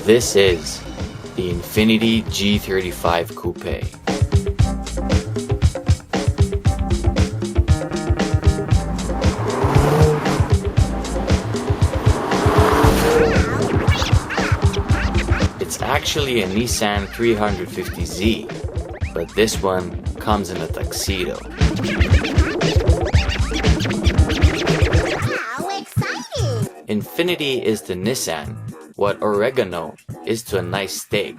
This is the Infiniti G35 Coupe. It's actually a Nissan 350Z, but this one comes in a tuxedo. How exciting! Infiniti is to Nissan what oregano is to a nice steak,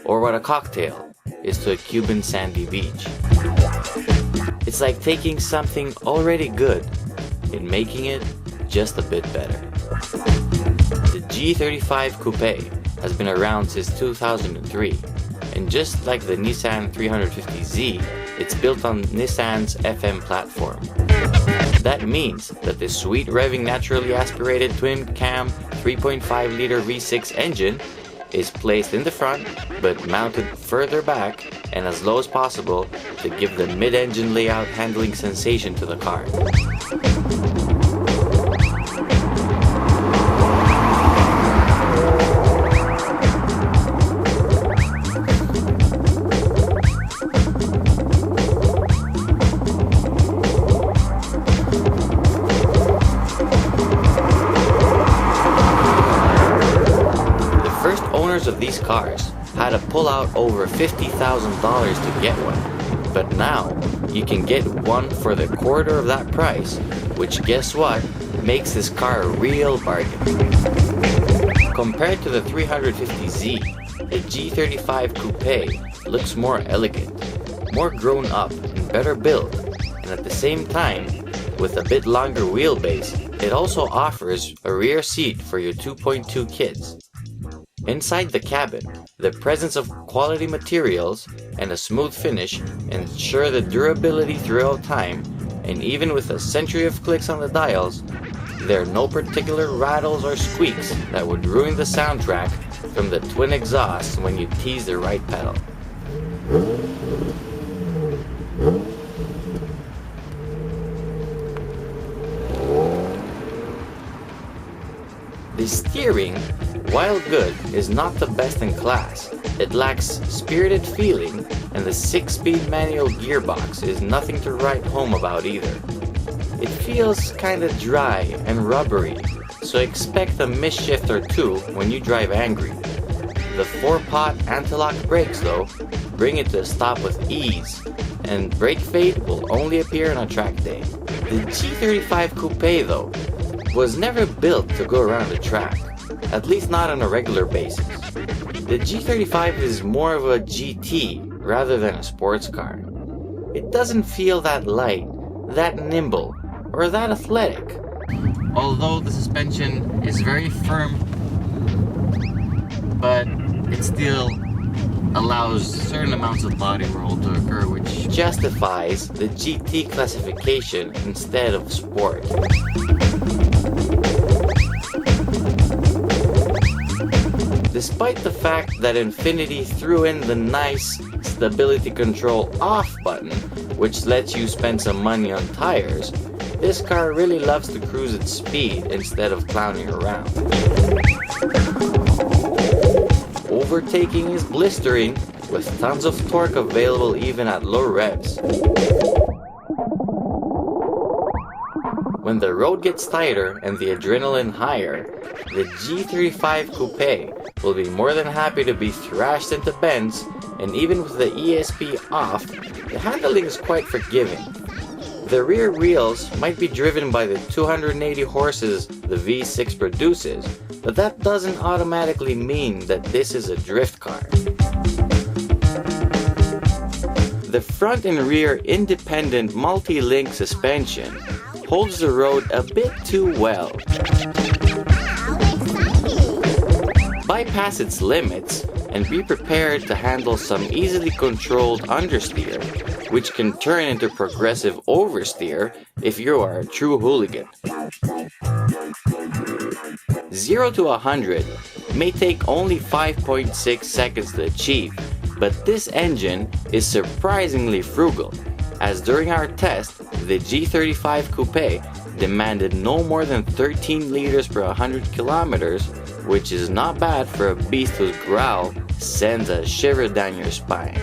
or what a cocktail is to a Cuban sandy beach. It's like taking something already good and making it just a bit better. The G35 Coupe has been around since 2003, and just like the Nissan 350Z, it's built on Nissan's FM platform. That means that the sweet revving naturally aspirated twin-cam 3.5-liter V6 engine is placed in the front but mounted further back and as low as possible to give the mid-engine layout handling sensation to the car. Owners of these cars had to pull out over $50,000 to get one, but now you can get one for the quarter of that price, which guess what, makes this car a real bargain. Compared to the 350Z, the G35 Coupe looks more elegant, more grown up and better built, and at the same time, with a bit longer wheelbase, it also offers a rear seat for your 2.2 kids. Inside the cabin, the presence of quality materials and a smooth finish ensure the durability throughout time, and even with a century of clicks on the dials, there are no particular rattles or squeaks that would ruin the soundtrack from the twin exhausts when you tease the right pedal. The steering, while good, is not the best in class. It lacks spirited feeling, and the 6-speed manual gearbox is nothing to write home about either. It feels kinda dry and rubbery, so expect a misshift or two when you drive angry. The 4-pot anti-lock brakes though, bring it to a stop with ease, and brake fade will only appear on a track day. The G35 Coupe though, was never built to go around the track, at least not on a regular basis. The G35 is more of a GT rather than a sports car. It doesn't feel that light, that nimble, or that athletic. Although the suspension is very firm, but it still allows certain amounts of body roll to occur, which justifies the GT classification instead of sport. Despite the fact that Infiniti threw in the nice stability control off button, which lets you spend some money on tires, this car really loves to cruise at speed instead of clowning around. Overtaking is blistering, with tons of torque available even at low revs. When the road gets tighter and the adrenaline higher, the G35 Coupe will be more than happy to be thrashed into bends, and even with the ESP off, the handling is quite forgiving. The rear wheels might be driven by the 280 horses the V6 produces, but that doesn't automatically mean that this is a drift car. The front and rear independent multi-link suspension holds the road a bit too well. Bypass its limits and be prepared to handle some easily controlled understeer, which can turn into progressive oversteer if you are a true hooligan. 0 to 100 may take only 5.6 seconds to achieve, but this engine is surprisingly frugal, as during our test, the G35 Coupe demanded no more than 13 liters per 100 kilometers which is not bad for a beast whose growl sends a shiver down your spine.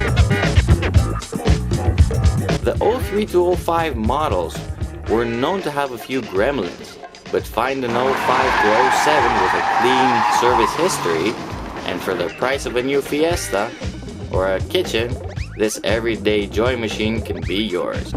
The 03 to 05 models were known to have a few gremlins, but find an 05 to 07 with a clean service history, and for the price of a new Fiesta or a kitchen, this everyday joy machine can be yours.